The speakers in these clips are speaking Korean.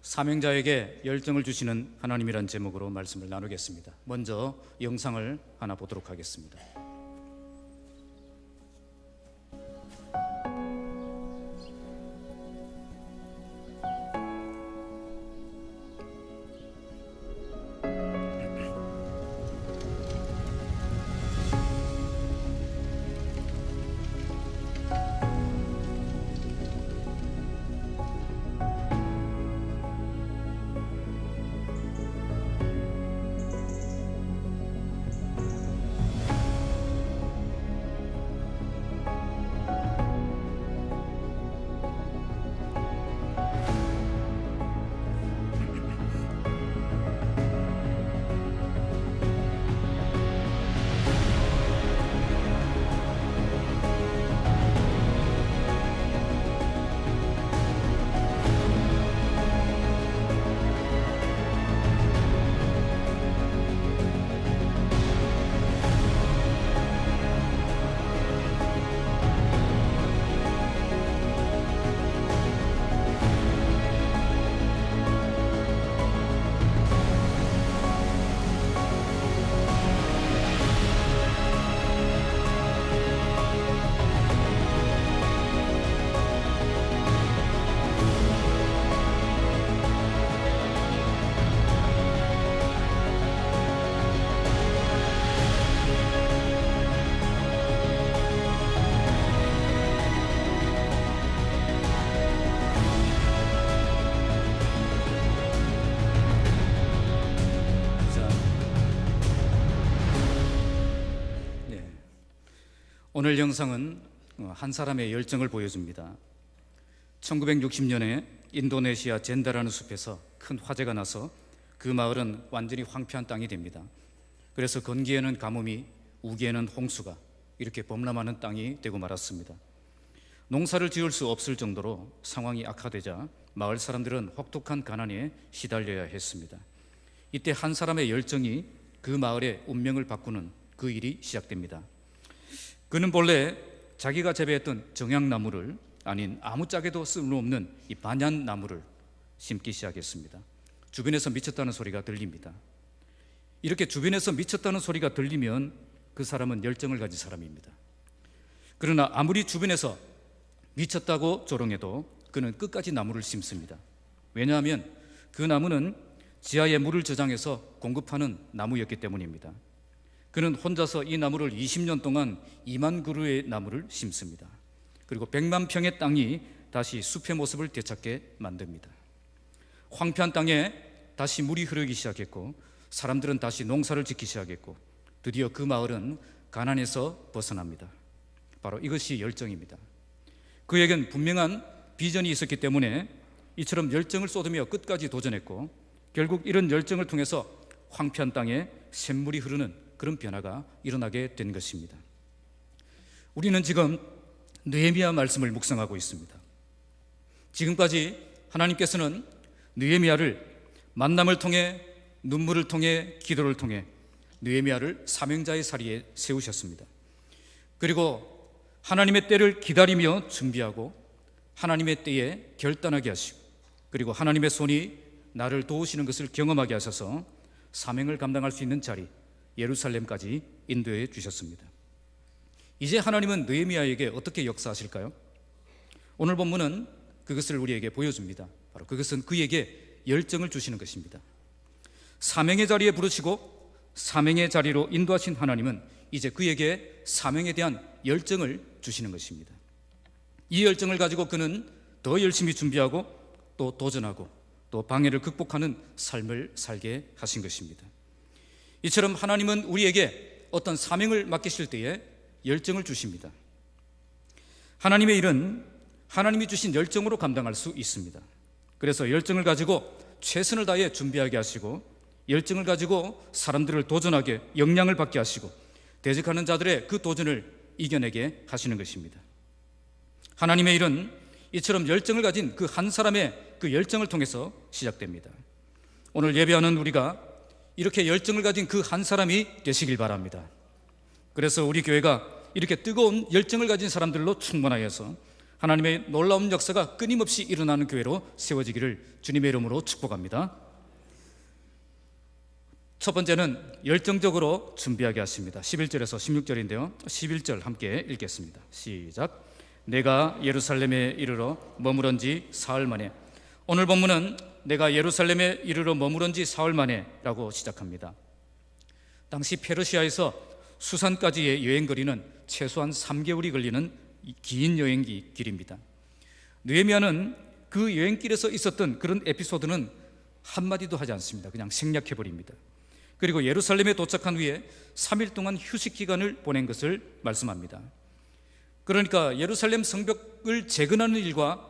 사명자에게 열정을 주시는 하나님이란 제목으로 말씀을 나누겠습니다. 먼저 영상을 하나 보도록 하겠습니다. 오늘 영상은 한 사람의 열정을 보여줍니다. 1960년에 인도네시아 젠다라는 숲에서 큰 화재가 나서 그 마을은 완전히 황폐한 땅이 됩니다. 그래서 건기에는 가뭄이, 우기에는 홍수가 이렇게 범람하는 땅이 되고 말았습니다. 농사를 지을 수 없을 정도로 상황이 악화되자 마을 사람들은 혹독한 가난에 시달려야 했습니다. 이때 한 사람의 열정이 그 마을의 운명을 바꾸는 그 일이 시작됩니다. 그는 본래 자기가 재배했던 정향나무를 아닌 아무짝에도 쓸모없는 이 반얀나무를 심기 시작했습니다. 주변에서 미쳤다는 소리가 들립니다. 이렇게 주변에서 미쳤다는 소리가 들리면 그 사람은 열정을 가진 사람입니다. 그러나 아무리 주변에서 미쳤다고 조롱해도 그는 끝까지 나무를 심습니다. 왜냐하면 그 나무는 지하에 물을 저장해서 공급하는 나무였기 때문입니다. 그는 혼자서 이 나무를 20년 동안 2만 그루의 나무를 심습니다. 그리고 100만 평의 땅이 다시 숲의 모습을 되찾게 만듭니다. 황폐한 땅에 다시 물이 흐르기 시작했고 사람들은 다시 농사를 짓기 시작했고 드디어 그 마을은 가난에서 벗어납니다. 바로 이것이 열정입니다. 그에겐 분명한 비전이 있었기 때문에 이처럼 열정을 쏟으며 끝까지 도전했고 결국 이런 열정을 통해서 황폐한 땅에 샘물이 흐르는 그런 변화가 일어나게 된 것입니다. 우리는 지금 느헤미야 말씀을 묵상하고 있습니다. 지금까지 하나님께서는 느헤미야를 만남을 통해, 눈물을 통해, 기도를 통해 느헤미야를 사명자의 자리에 세우셨습니다. 그리고 하나님의 때를 기다리며 준비하고 하나님의 때에 결단하게 하시고 그리고 하나님의 손이 나를 도우시는 것을 경험하게 하셔서 사명을 감당할 수 있는 자리 예루살렘까지 인도해 주셨습니다. 이제 하나님은 느헤미야에게 어떻게 역사하실까요? 오늘 본문은 그것을 우리에게 보여줍니다. 바로 그것은 그에게 열정을 주시는 것입니다. 사명의 자리에 부르시고 사명의 자리로 인도하신 하나님은 이제 그에게 사명에 대한 열정을 주시는 것입니다. 이 열정을 가지고 그는 더 열심히 준비하고 또 도전하고 또 방해를 극복하는 삶을 살게 하신 것입니다. 이처럼 하나님은 우리에게 어떤 사명을 맡기실 때에 열정을 주십니다. 하나님의 일은 하나님이 주신 열정으로 감당할 수 있습니다. 그래서 열정을 가지고 최선을 다해 준비하게 하시고 열정을 가지고 사람들을 도전하게 역량을 받게 하시고 대적하는 자들의 그 도전을 이겨내게 하시는 것입니다. 하나님의 일은 이처럼 열정을 가진 그 한 사람의 그 열정을 통해서 시작됩니다. 오늘 예배하는 우리가 이렇게 열정을 가진 그 한 사람이 되시길 바랍니다. 그래서 우리 교회가 이렇게 뜨거운 열정을 가진 사람들로 충만하여서 하나님의 놀라운 역사가 끊임없이 일어나는 교회로 세워지기를 주님의 이름으로 축복합니다. 첫 번째는 열정적으로 준비하게 하십니다. 11절에서 16절인데요 11절 함께 읽겠습니다. 시작. 내가 예루살렘에 이르러 머무른 지 사흘 만에. 오늘 본문은 내가 예루살렘에 이르러 머무른 지 사흘 만에 라고 시작합니다. 당시 페르시아에서 수산까지의 여행거리는 최소한 3개월이 걸리는 긴 여행길입니다. 느헤미야는 그 여행길에서 있었던 그런 에피소드는 한마디도 하지 않습니다. 그냥 생략해버립니다. 그리고 예루살렘에 도착한 후에 3일 동안 휴식 기간을 보낸 것을 말씀합니다. 그러니까 예루살렘 성벽을 재건하는 일과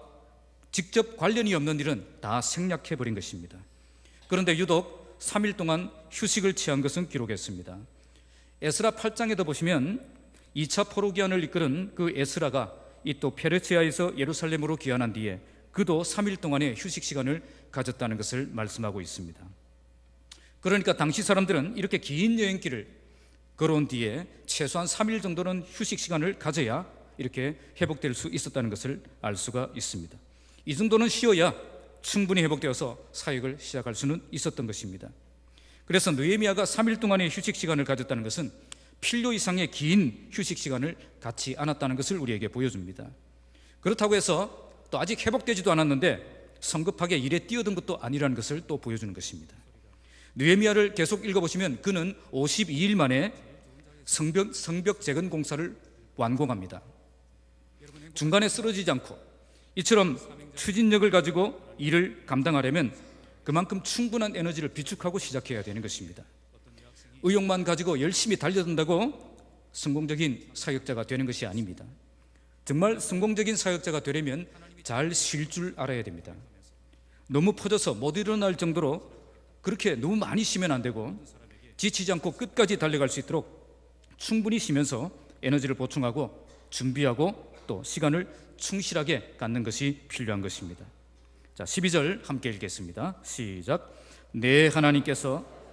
직접 관련이 없는 일은 다 생략해버린 것입니다. 그런데 유독 3일 동안 휴식을 취한 것은 기록했습니다. 에스라 8장에도 보시면 2차 포로 귀환을 이끄는 그 에스라가 이 또 페르시아에서 예루살렘으로 귀환한 뒤에 그도 3일 동안의 휴식 시간을 가졌다는 것을 말씀하고 있습니다. 그러니까 당시 사람들은 이렇게 긴 여행길을 걸어온 뒤에 최소한 3일 정도는 휴식 시간을 가져야 이렇게 회복될 수 있었다는 것을 알 수가 있습니다. 이 정도는 쉬어야 충분히 회복되어서 사역을 시작할 수는 있었던 것입니다. 그래서 느헤미야가 3일 동안의 휴식 시간을 가졌다는 것은 필요 이상의 긴 휴식 시간을 갖지 않았다는 것을 우리에게 보여줍니다. 그렇다고 해서 또 아직 회복되지도 않았는데 성급하게 일에 뛰어든 것도 아니라는 것을 또 보여주는 것입니다. 느헤미야를 계속 읽어보시면 그는 52일 만에 성벽 재건 공사를 완공합니다. 중간에 쓰러지지 않고 이처럼 추진력을 가지고 일을 감당하려면 그만큼 충분한 에너지를 비축하고 시작해야 되는 것입니다. 의욕만 가지고 열심히 달려든다고 성공적인 사역자가 되는 것이 아닙니다. 정말 성공적인 사역자가 되려면 잘 쉴 줄 알아야 됩니다. 너무 퍼져서 못 일어날 정도로 그렇게 너무 많이 쉬면 안 되고 지치지 않고 끝까지 달려갈 수 있도록 충분히 쉬면서 에너지를 보충하고 준비하고 또 시간을 충실하게 갖는 것이 필요한 것입니다. 자, 12절 함께 읽겠습니다. 시작. 내 하나님께서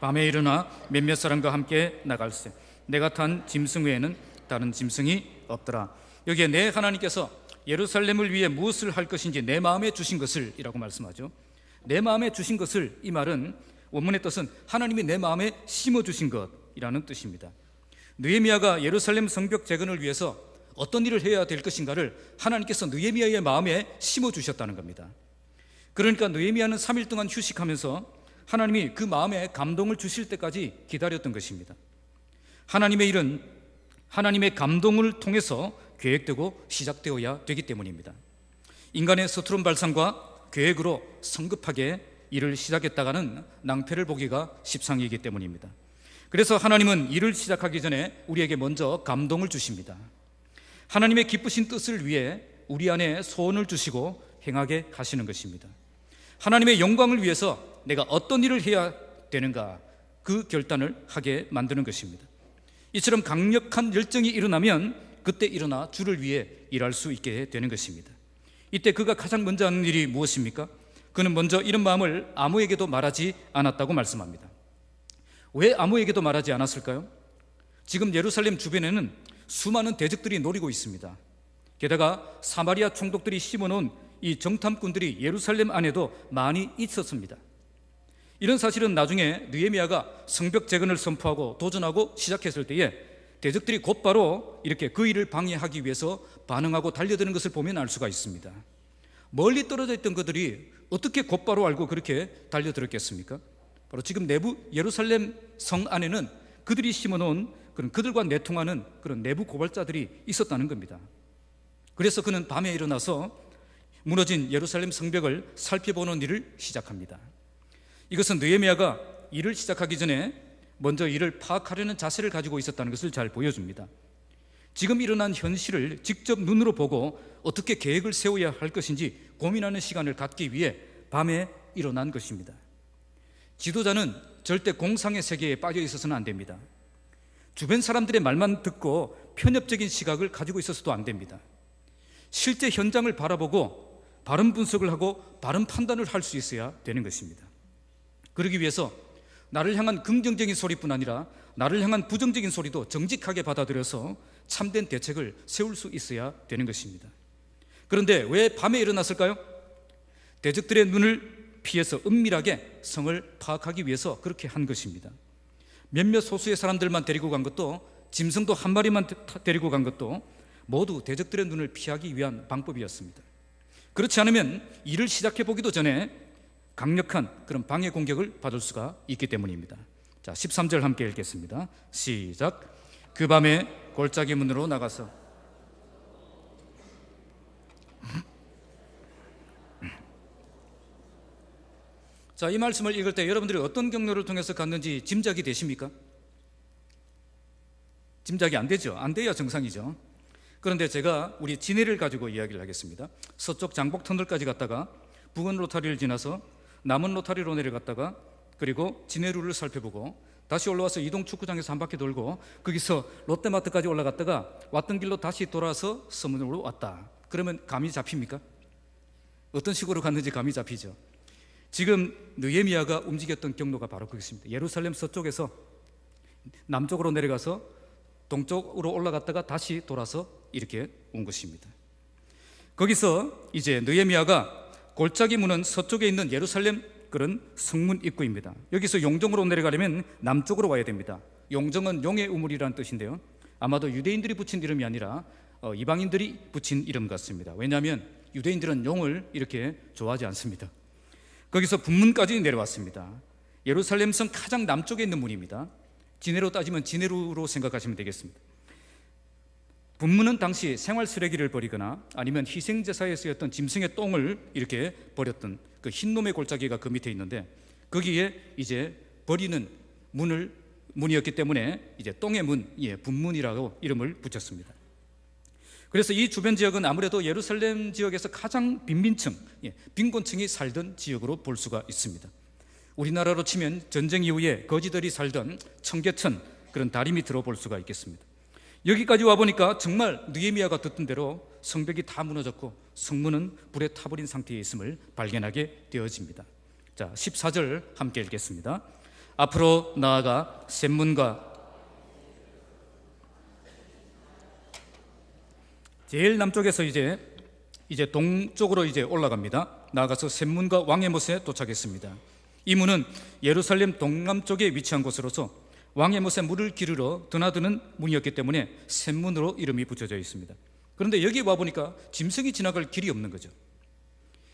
밤에 일어나 몇몇 사람과 함께 나갈세. 내가 탄 짐승 외에는 다른 짐승이 없더라. 여기에 내 하나님께서 예루살렘을 위해 무엇을 할 것인지 내 마음에 주신 것을 이라고 말씀하죠. 내 마음에 주신 것을, 이 말은 원문의 뜻은 하나님이 내 마음에 심어주신 것이라는 뜻입니다. 느헤미야가 예루살렘 성벽 재건을 위해서 어떤 일을 해야 될 것인가를 하나님께서 느헤미야의 마음에 심어주셨다는 겁니다. 그러니까 느헤미야는 3일 동안 휴식하면서 하나님이 그 마음에 감동을 주실 때까지 기다렸던 것입니다. 하나님의 일은 하나님의 감동을 통해서 계획되고 시작되어야 되기 때문입니다. 인간의 서투른 발상과 계획으로 성급하게 일을 시작했다가는 낭패를 보기가 십상이기 때문입니다. 그래서 하나님은 일을 시작하기 전에 우리에게 먼저 감동을 주십니다. 하나님의 기쁘신 뜻을 위해 우리 안에 소원을 주시고 행하게 하시는 것입니다. 하나님의 영광을 위해서 내가 어떤 일을 해야 되는가, 그 결단을 하게 만드는 것입니다. 이처럼 강력한 열정이 일어나면 그때 일어나 주를 위해 일할 수 있게 되는 것입니다. 이때 그가 가장 먼저 하는 일이 무엇입니까? 그는 먼저 이런 마음을 아무에게도 말하지 않았다고 말씀합니다. 왜 아무에게도 말하지 않았을까요? 지금 예루살렘 주변에는 수많은 대적들이 노리고 있습니다. 게다가 사마리아 총독들이 심어놓은 이 정탐꾼들이 예루살렘 안에도 많이 있었습니다. 이런 사실은 나중에 느헤미야가 성벽 재건을 선포하고 도전하고 시작했을 때에 대적들이 곧바로 이렇게 그 일을 방해하기 위해서 반응하고 달려드는 것을 보면 알 수가 있습니다. 멀리 떨어져 있던 그들이 어떻게 곧바로 알고 그렇게 달려들었겠습니까? 바로 지금 내부 예루살렘 성 안에는 그들이 심어놓은 그런 그들과 내통하는 그런 내부 고발자들이 있었다는 겁니다. 그래서 그는 밤에 일어나서 무너진 예루살렘 성벽을 살펴보는 일을 시작합니다. 이것은 느헤미야가 일을 시작하기 전에 먼저 일을 파악하려는 자세를 가지고 있었다는 것을 잘 보여줍니다. 지금 일어난 현실을 직접 눈으로 보고 어떻게 계획을 세워야 할 것인지 고민하는 시간을 갖기 위해 밤에 일어난 것입니다. 지도자는 절대 공상의 세계에 빠져 있어서는 안 됩니다. 주변 사람들의 말만 듣고 편협적인 시각을 가지고 있어서도 안 됩니다. 실제 현장을 바라보고 바른 분석을 하고 바른 판단을 할 수 있어야 되는 것입니다. 그러기 위해서 나를 향한 긍정적인 소리뿐 아니라 나를 향한 부정적인 소리도 정직하게 받아들여서 참된 대책을 세울 수 있어야 되는 것입니다. 그런데 왜 밤에 일어났을까요? 대적들의 눈을 피해서 은밀하게 성을 파악하기 위해서 그렇게 한 것입니다. 몇몇 소수의 사람들만 데리고 간 것도, 짐승도 한 마리만 데리고 간 것도 모두 대적들의 눈을 피하기 위한 방법이었습니다. 그렇지 않으면 일을 시작해 보기도 전에 강력한 그런 방해 공격을 받을 수가 있기 때문입니다. 자, 13절 함께 읽겠습니다. 시작. 그 밤에 골짜기 문으로 나가서 자, 이 말씀을 읽을 때 여러분들이 어떤 경로를 통해서 갔는지 짐작이 되십니까? 짐작이 안 되죠. 안 돼야 정상이죠. 그런데 제가 우리 진해를 가지고 이야기를 하겠습니다. 서쪽 장복터널까지 갔다가 부근 로타리를 지나서 남은 로타리로 내려갔다가 그리고 진해루를 살펴보고 다시 올라와서 이동축구장에서 한 바퀴 돌고 거기서 롯데마트까지 올라갔다가 왔던 길로 다시 돌아서 서문으로 왔다. 그러면 감이 잡힙니까? 어떤 식으로 갔는지 감이 잡히죠. 지금 느헤미야가 움직였던 경로가 바로 그것입니다. 예루살렘 서쪽에서 남쪽으로 내려가서 동쪽으로 올라갔다가 다시 돌아서 이렇게 온 것입니다. 거기서 이제 느헤미야가 골짜기 문은 서쪽에 있는 예루살렘 그런 성문 입구입니다. 여기서 용정으로 내려가려면 남쪽으로 와야 됩니다. 용정은 용의 우물이라는 뜻인데요, 아마도 유대인들이 붙인 이름이 아니라 이방인들이 붙인 이름 같습니다. 왜냐하면 유대인들은 용을 이렇게 좋아하지 않습니다. 거기서 분문까지 내려왔습니다. 예루살렘 성 가장 남쪽에 있는 문입니다. 진해로 따지면 진해루로 생각하시면 되겠습니다. 분문은 당시 생활 쓰레기를 버리거나 아니면 희생제사에 쓰였던 짐승의 똥을 이렇게 버렸던 그 흰놈의 골짜기가 그 밑에 있는데 거기에 이제 버리는 문이었기 때문에 이제 똥의 문, 분문이라고 이름을 붙였습니다. 그래서 이 주변 지역은 아무래도 예루살렘 지역에서 가장 빈민층, 빈곤층이 살던 지역으로 볼 수가 있습니다. 우리나라로 치면 전쟁 이후에 거지들이 살던 청계천 그런 다리 밑으로 볼 수가 있겠습니다. 여기까지 와보니까 정말 느헤미야가 듣던 대로 성벽이 다 무너졌고 성문은 불에 타버린 상태에 있음을 발견하게 되어집니다. 자, 14절 함께 읽겠습니다. 앞으로 나아가 샘문과 제일 남쪽에서 이제 동쪽으로 이제 올라갑니다. 나아가서 샘문과 왕의 못에 도착했습니다. 이 문은 예루살렘 동남쪽에 위치한 곳으로서 왕의 못에 물을 기르러 드나드는 문이었기 때문에 샘문으로 이름이 붙여져 있습니다. 그런데 여기 와보니까 짐승이 지나갈 길이 없는 거죠.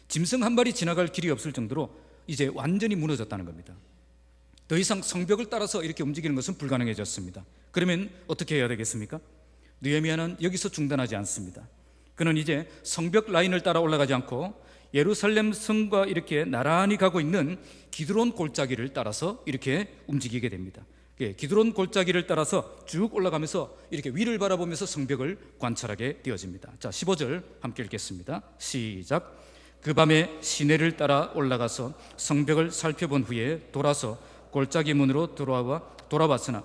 짐승 한 마리 지나갈 길이 없을 정도로 이제 완전히 무너졌다는 겁니다. 더 이상 성벽을 따라서 이렇게 움직이는 것은 불가능해졌습니다. 그러면 어떻게 해야 되겠습니까? 느헤미야는 여기서 중단하지 않습니다. 그는 이제 성벽 라인을 따라 올라가지 않고 예루살렘 성과 이렇게 나란히 가고 있는 기드론 골짜기를 따라서 이렇게 움직이게 됩니다. 기드론 골짜기를 따라서 쭉 올라가면서 이렇게 위를 바라보면서 성벽을 관찰하게 되어집니다. 자, 15절 함께 읽겠습니다. 시작. 그 밤에 시내를 따라 올라가서 성벽을 살펴본 후에 돌아서 골짜기 문으로 돌아왔으나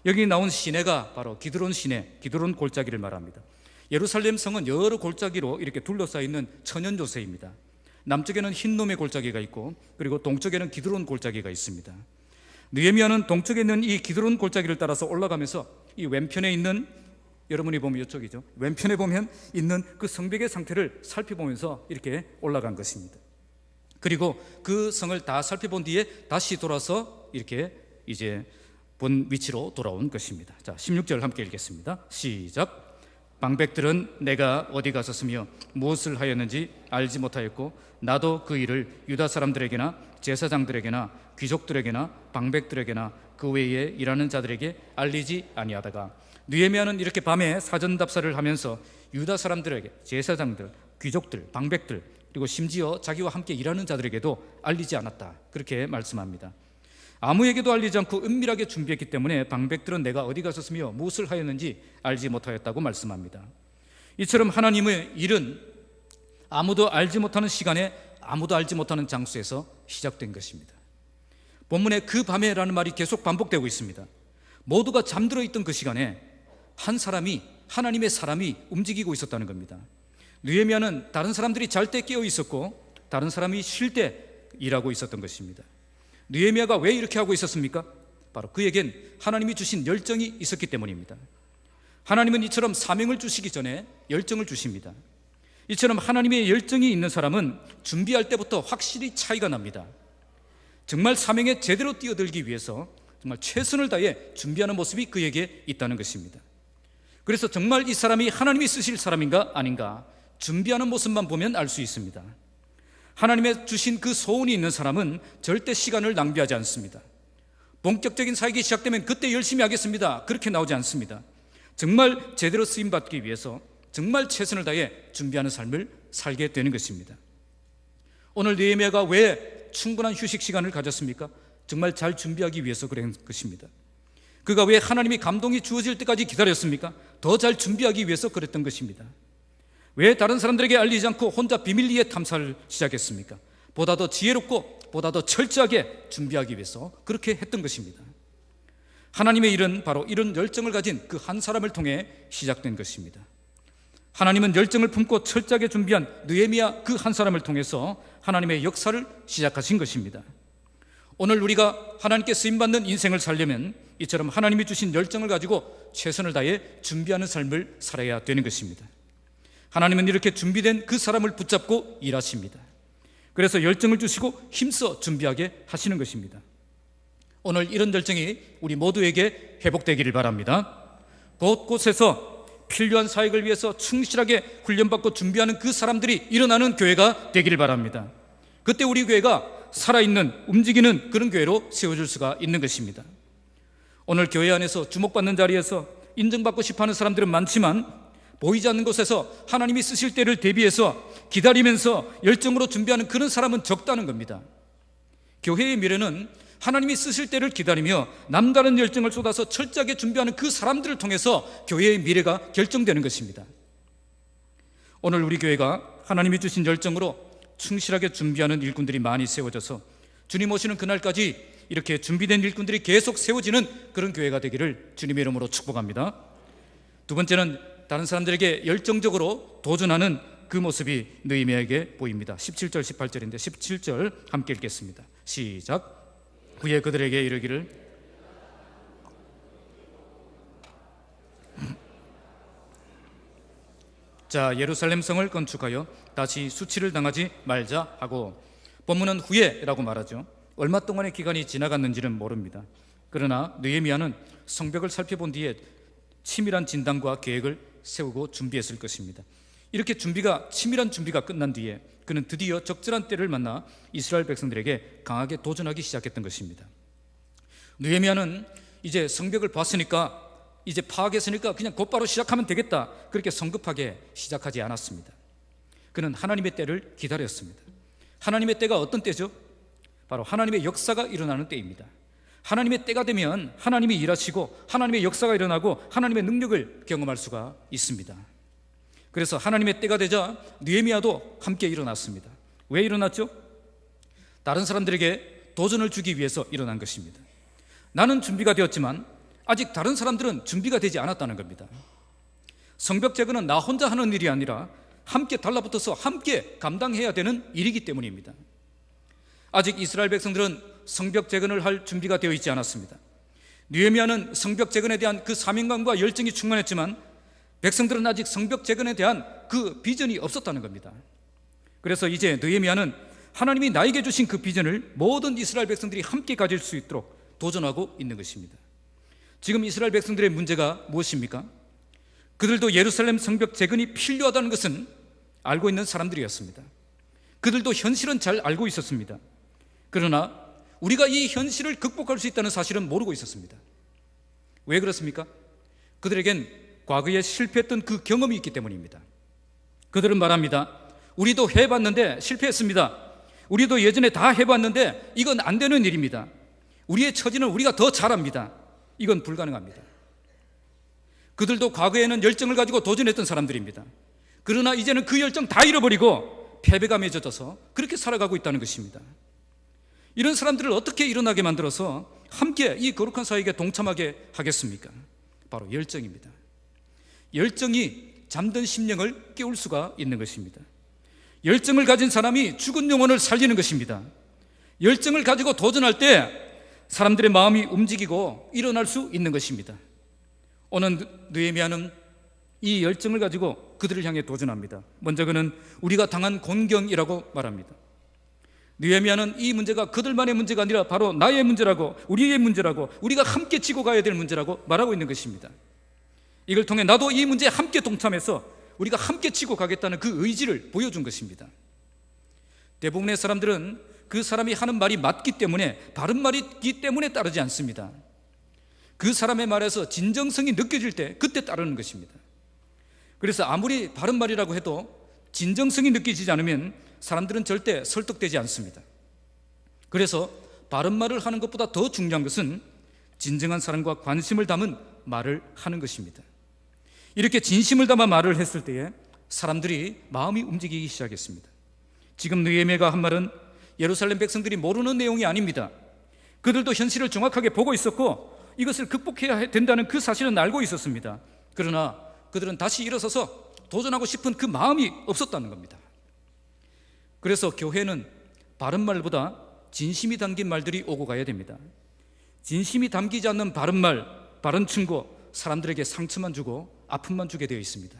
여기 나온 시내가 바로 기드론 시내, 기드론 골짜기를 말합니다. 예루살렘 성은 여러 골짜기로 이렇게 둘러싸여 있는 천연 요새입니다. 남쪽에는 흰놈의 골짜기가 있고 그리고 동쪽에는 기드론 골짜기가 있습니다. 느헤미야는 동쪽에 있는 이 기드론 골짜기를 따라서 올라가면서 이 왼편에 있는, 여러분이 보면 이쪽이죠, 왼편에 보면 있는 그 성벽의 상태를 살펴보면서 이렇게 올라간 것입니다. 그리고 그 성을 다 살펴본 뒤에 다시 돌아서 이렇게 이제 본 위치로 돌아온 것입니다. 자, 16절 함께 읽겠습니다. 시작. 방백들은 내가 어디 갔었으며 무엇을 하였는지 알지 못하였고 나도 그 일을 유다 사람들에게나 제사장들에게나 귀족들에게나 방백들에게나 그 외에 일하는 자들에게 알리지 아니하다가, 느헤미야는 이렇게 밤에 사전답사를 하면서 유다 사람들에게, 제사장들, 귀족들, 방백들, 그리고 심지어 자기와 함께 일하는 자들에게도 알리지 않았다, 그렇게 말씀합니다. 아무에게도 알리지 않고 은밀하게 준비했기 때문에 방백들은 내가 어디 갔었으며 무엇을 하였는지 알지 못하였다고 말씀합니다. 이처럼 하나님의 일은 아무도 알지 못하는 시간에 아무도 알지 못하는 장소에서 시작된 것입니다. 본문에 그 밤에라는 말이 계속 반복되고 있습니다. 모두가 잠들어 있던 그 시간에 한 사람이, 하나님의 사람이 움직이고 있었다는 겁니다. 느헤미야는 다른 사람들이 잘 때 깨어 있었고 다른 사람이 쉴 때 일하고 있었던 것입니다. 느헤미야가 왜 이렇게 하고 있었습니까? 바로 그에겐 하나님이 주신 열정이 있었기 때문입니다. 하나님은 이처럼 사명을 주시기 전에 열정을 주십니다. 이처럼 하나님의 열정이 있는 사람은 준비할 때부터 확실히 차이가 납니다. 정말 사명에 제대로 뛰어들기 위해서 정말 최선을 다해 준비하는 모습이 그에게 있다는 것입니다. 그래서 정말 이 사람이 하나님이 쓰실 사람인가 아닌가 준비하는 모습만 보면 알 수 있습니다. 하나님의 주신 그 소원이 있는 사람은 절대 시간을 낭비하지 않습니다. 본격적인 사역이 시작되면 그때 열심히 하겠습니다, 그렇게 나오지 않습니다. 정말 제대로 쓰임받기 위해서 정말 최선을 다해 준비하는 삶을 살게 되는 것입니다. 오늘 느헤미야가 왜 충분한 휴식 시간을 가졌습니까? 정말 잘 준비하기 위해서 그런 것입니다. 그가 왜 하나님이 감동이 주어질 때까지 기다렸습니까? 더 잘 준비하기 위해서 그랬던 것입니다. 왜 다른 사람들에게 알리지 않고 혼자 비밀리에 탐사를 시작했습니까? 보다 더 지혜롭고 보다 더 철저하게 준비하기 위해서 그렇게 했던 것입니다. 하나님의 일은 바로 이런 열정을 가진 그 한 사람을 통해 시작된 것입니다. 하나님은 열정을 품고 철저하게 준비한 느헤미야 그 한 사람을 통해서 하나님의 역사를 시작하신 것입니다. 오늘 우리가 하나님께 쓰임받는 인생을 살려면 이처럼 하나님이 주신 열정을 가지고 최선을 다해 준비하는 삶을 살아야 되는 것입니다. 하나님은 이렇게 준비된 그 사람을 붙잡고 일하십니다. 그래서 열정을 주시고 힘써 준비하게 하시는 것입니다. 오늘 이런 열정이 우리 모두에게 회복되기를 바랍니다. 곳곳에서 필요한 사역을 위해서 충실하게 훈련받고 준비하는 그 사람들이 일어나는 교회가 되기를 바랍니다. 그때 우리 교회가 살아있는 움직이는 그런 교회로 세워줄 수가 있는 것입니다. 오늘 교회 안에서 주목받는 자리에서 인정받고 싶어하는 사람들은 많지만 보이지 않는 곳에서 하나님이 쓰실 때를 대비해서 기다리면서 열정으로 준비하는 그런 사람은 적다는 겁니다. 교회의 미래는 하나님이 쓰실 때를 기다리며 남다른 열정을 쏟아서 철저하게 준비하는 그 사람들을 통해서 교회의 미래가 결정되는 것입니다. 오늘 우리 교회가 하나님이 주신 열정으로 충실하게 준비하는 일꾼들이 많이 세워져서 주님 오시는 그날까지 이렇게 준비된 일꾼들이 계속 세워지는 그런 교회가 되기를 주님의 이름으로 축복합니다. 두 번째는 다른 사람들에게 열정적으로 도전하는 그 모습이 느헤미야에게 보입니다. 17절 18절인데 17절 함께 읽겠습니다. 시작. 후에 그들에게 이르기를 자 예루살렘 성을 건축하여 다시 수치를 당하지 말자 하고, 본문은 후에라고 말하죠. 얼마 동안의 기간이 지나갔는지는 모릅니다. 그러나 느헤미야는 성벽을 살펴본 뒤에 치밀한 진단과 계획을 세우고 준비했을 것입니다. 이렇게 치밀한 준비가 끝난 뒤에 그는 드디어 적절한 때를 만나 이스라엘 백성들에게 강하게 도전하기 시작했던 것입니다. 느헤미야는 이제 성벽을 봤으니까, 이제 파악했으니까 그냥 곧바로 시작하면 되겠다, 그렇게 성급하게 시작하지 않았습니다. 그는 하나님의 때를 기다렸습니다. 하나님의 때가 어떤 때죠? 바로 하나님의 역사가 일어나는 때입니다. 하나님의 때가 되면 하나님이 일하시고 하나님의 역사가 일어나고 하나님의 능력을 경험할 수가 있습니다. 그래서 하나님의 때가 되자 느헤미야도 함께 일어났습니다. 왜 일어났죠? 다른 사람들에게 도전을 주기 위해서 일어난 것입니다. 나는 준비가 되었지만 아직 다른 사람들은 준비가 되지 않았다는 겁니다. 성벽 재건은 나 혼자 하는 일이 아니라 함께 달라붙어서 함께 감당해야 되는 일이기 때문입니다. 아직 이스라엘 백성들은 성벽 재건을 할 준비가 되어 있지 않았습니다. 느헤미야는 성벽 재건에 대한 그 사명감과 열정이 충만했지만 백성들은 아직 성벽 재건에 대한 그 비전이 없었다는 겁니다. 그래서 이제 느헤미야는 하나님이 나에게 주신 그 비전을 모든 이스라엘 백성들이 함께 가질 수 있도록 도전하고 있는 것입니다. 지금 이스라엘 백성들의 문제가 무엇입니까? 그들도 예루살렘 성벽 재건이 필요하다는 것은 알고 있는 사람들이었습니다. 그들도 현실은 잘 알고 있었습니다. 그러나 우리가 이 현실을 극복할 수 있다는 사실은 모르고 있었습니다. 왜 그렇습니까? 그들에겐 과거에 실패했던 그 경험이 있기 때문입니다. 그들은 말합니다. 우리도 해봤는데 실패했습니다. 우리도 예전에 다 해봤는데 이건 안 되는 일입니다. 우리의 처지는 우리가 더 잘합니다. 이건 불가능합니다. 그들도 과거에는 열정을 가지고 도전했던 사람들입니다. 그러나 이제는 그 열정 다 잃어버리고 패배감에 젖어서 그렇게 살아가고 있다는 것입니다. 이런 사람들을 어떻게 일어나게 만들어서 함께 이 거룩한 사역에 동참하게 하겠습니까? 바로 열정입니다. 열정이 잠든 심령을 깨울 수가 있는 것입니다. 열정을 가진 사람이 죽은 영혼을 살리는 것입니다. 열정을 가지고 도전할 때 사람들의 마음이 움직이고 일어날 수 있는 것입니다. 오늘 느헤미야는 이 열정을 가지고 그들을 향해 도전합니다. 먼저 그는 우리가 당한 곤경이라고 말합니다. 느헤미야는 이 문제가 그들만의 문제가 아니라 바로 나의 문제라고, 우리의 문제라고, 우리가 함께 지고 가야 될 문제라고 말하고 있는 것입니다. 이걸 통해 나도 이 문제에 함께 동참해서 우리가 함께 지고 가겠다는 그 의지를 보여준 것입니다. 대부분의 사람들은 그 사람이 하는 말이 맞기 때문에, 바른 말이기 때문에 따르지 않습니다. 그 사람의 말에서 진정성이 느껴질 때 그때 따르는 것입니다. 그래서 아무리 바른 말이라고 해도 진정성이 느껴지지 않으면 사람들은 절대 설득되지 않습니다. 그래서 바른 말을 하는 것보다 더 중요한 것은 진정한 사랑과 관심을 담은 말을 하는 것입니다. 이렇게 진심을 담아 말을 했을 때에 사람들이 마음이 움직이기 시작했습니다. 지금 느헤미야가 한 말은 예루살렘 백성들이 모르는 내용이 아닙니다. 그들도 현실을 정확하게 보고 있었고 이것을 극복해야 된다는 그 사실은 알고 있었습니다. 그러나 그들은 다시 일어서서 도전하고 싶은 그 마음이 없었다는 겁니다. 그래서 교회는 바른 말보다 진심이 담긴 말들이 오고 가야 됩니다. 진심이 담기지 않는 바른 말, 바른 충고, 사람들에게 상처만 주고 아픔만 주게 되어 있습니다.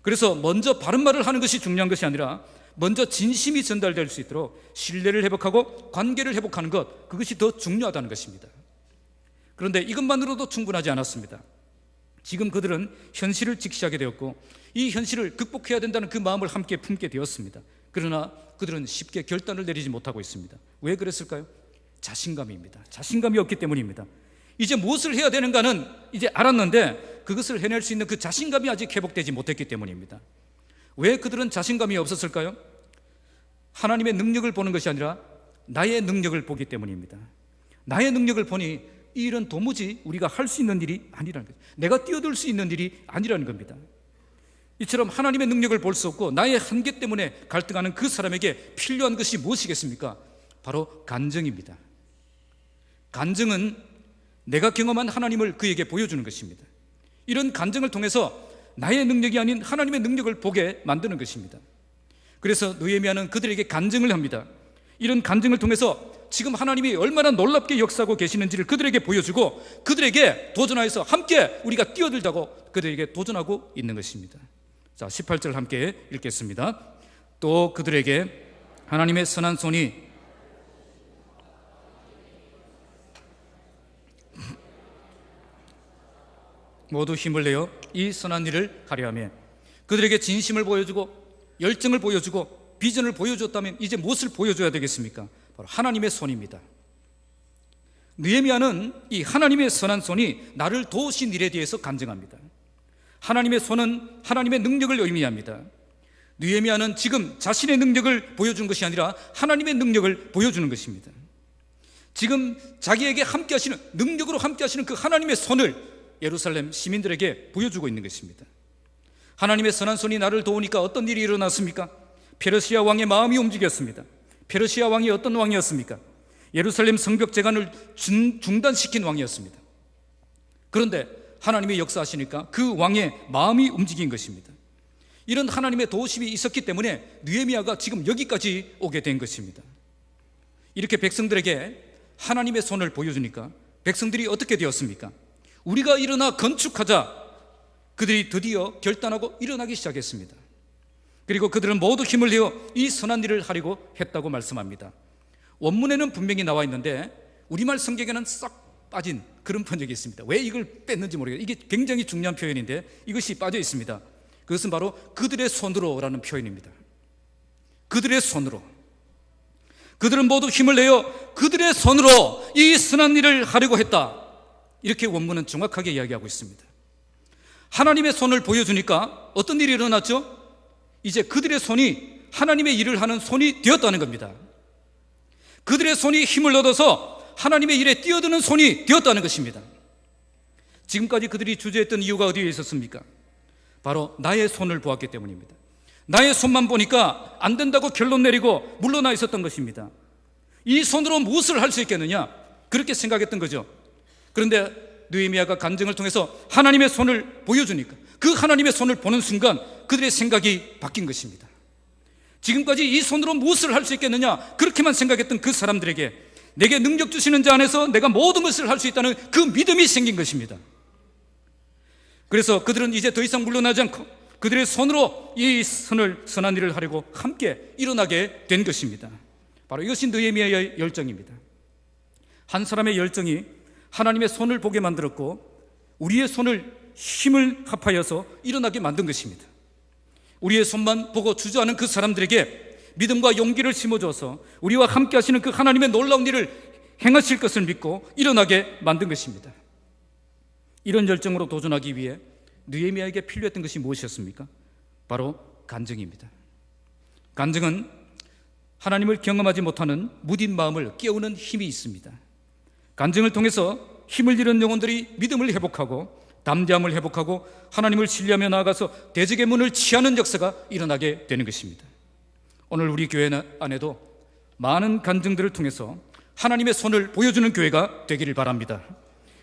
그래서 먼저 바른 말을 하는 것이 중요한 것이 아니라 먼저 진심이 전달될 수 있도록 신뢰를 회복하고 관계를 회복하는 것, 그것이 더 중요하다는 것입니다. 그런데 이것만으로도 충분하지 않았습니다. 지금 그들은 현실을 직시하게 되었고 이 현실을 극복해야 된다는 그 마음을 함께 품게 되었습니다. 그러나 그들은 쉽게 결단을 내리지 못하고 있습니다. 왜 그랬을까요? 자신감입니다. 자신감이 없기 때문입니다. 이제 무엇을 해야 되는가는 이제 알았는데 그것을 해낼 수 있는 그 자신감이 아직 회복되지 못했기 때문입니다. 왜 그들은 자신감이 없었을까요? 하나님의 능력을 보는 것이 아니라 나의 능력을 보기 때문입니다. 나의 능력을 보니 이 일은 도무지 우리가 할 수 있는 일이 아니라는 거죠. 내가 뛰어들 수 있는 일이 아니라는 겁니다. 이처럼 하나님의 능력을 볼 수 없고 나의 한계 때문에 갈등하는 그 사람에게 필요한 것이 무엇이겠습니까? 바로 간증입니다. 간증은 내가 경험한 하나님을 그에게 보여주는 것입니다. 이런 간증을 통해서 나의 능력이 아닌 하나님의 능력을 보게 만드는 것입니다. 그래서 느헤미야는 그들에게 간증을 합니다. 이런 간증을 통해서 지금 하나님이 얼마나 놀랍게 역사하고 계시는지를 그들에게 보여주고 그들에게 도전하여서 함께 우리가 뛰어들자고 그들에게 도전하고 있는 것입니다. 자, 18절 함께 읽겠습니다. 또 그들에게 하나님의 선한 손이 모두 힘을 내어 이 선한 일을 하려 하며, 그들에게 진심을 보여주고 열정을 보여주고 비전을 보여줬다면 이제 무엇을 보여줘야 되겠습니까? 바로 하나님의 손입니다. 느헤미야는 이 하나님의 선한 손이 나를 도우신 일에 대해서 간증합니다. 하나님의 손은 하나님의 능력을 의미합니다. 느헤미야는 지금 자신의 능력을 보여준 것이 아니라 하나님의 능력을 보여주는 것입니다. 지금 자기에게 함께 하시는, 능력으로 함께 하시는 그 하나님의 손을 예루살렘 시민들에게 보여주고 있는 것입니다. 하나님의 선한 손이 나를 도우니까 어떤 일이 일어났습니까? 페르시아 왕의 마음이 움직였습니다. 페르시아 왕이 어떤 왕이었습니까? 예루살렘 성벽 재건을 중단시킨 왕이었습니다. 그런데 하나님이 역사하시니까 그 왕의 마음이 움직인 것입니다. 이런 하나님의 도우심이 있었기 때문에 느헤미야가 지금 여기까지 오게 된 것입니다. 이렇게 백성들에게 하나님의 손을 보여주니까 백성들이 어떻게 되었습니까? 우리가 일어나 건축하자. 그들이 드디어 결단하고 일어나기 시작했습니다. 그리고 그들은 모두 힘을 내어 이 선한 일을 하려고 했다고 말씀합니다. 원문에는 분명히 나와 있는데 우리말 성경에는 싹 빠진 그런 번역이 있습니다. 왜 이걸 뺐는지 모르겠어요. 이게 굉장히 중요한 표현인데 이것이 빠져 있습니다. 그것은 바로 그들의 손으로라는 표현입니다. 그들의 손으로. 그들은 모두 힘을 내어 그들의 손으로 이 선한 일을 하려고 했다. 이렇게 원문은 정확하게 이야기하고 있습니다. 하나님의 손을 보여주니까 어떤 일이 일어났죠? 이제 그들의 손이 하나님의 일을 하는 손이 되었다는 겁니다. 그들의 손이 힘을 얻어서 하나님의 일에 뛰어드는 손이 되었다는 것입니다. 지금까지 그들이 주저했던 이유가 어디에 있었습니까? 바로 나의 손을 보았기 때문입니다. 나의 손만 보니까 안 된다고 결론 내리고 물러나 있었던 것입니다. 이 손으로 무엇을 할 수 있겠느냐? 그렇게 생각했던 거죠. 그런데 느헤미야가 간증을 통해서 하나님의 손을 보여주니까 그 하나님의 손을 보는 순간 그들의 생각이 바뀐 것입니다. 지금까지 이 손으로 무엇을 할 수 있겠느냐, 그렇게만 생각했던 그 사람들에게 내게 능력 주시는 자 안에서 내가 모든 것을 할 수 있다는 그 믿음이 생긴 것입니다. 그래서 그들은 이제 더 이상 물러나지 않고 그들의 손으로 이 선한 일을 하려고 함께 일어나게 된 것입니다. 바로 이것이 느헤미야의 열정입니다. 한 사람의 열정이 하나님의 손을 보게 만들었고 우리의 손을 힘을 합하여서 일어나게 만든 것입니다. 우리의 손만 보고 주저하는 그 사람들에게 믿음과 용기를 심어줘서 우리와 함께 하시는 그 하나님의 놀라운 일을 행하실 것을 믿고 일어나게 만든 것입니다. 이런 열정으로 도전하기 위해 느헤미야에게 필요했던 것이 무엇이었습니까? 바로 간증입니다. 간증은 하나님을 경험하지 못하는 무딘 마음을 깨우는 힘이 있습니다. 간증을 통해서 힘을 잃은 영혼들이 믿음을 회복하고 담대함을 회복하고 하나님을 신뢰하며 나아가서 대적의 문을 치하는 역사가 일어나게 되는 것입니다. 오늘 우리 교회 안에도 많은 간증들을 통해서 하나님의 손을 보여주는 교회가 되기를 바랍니다.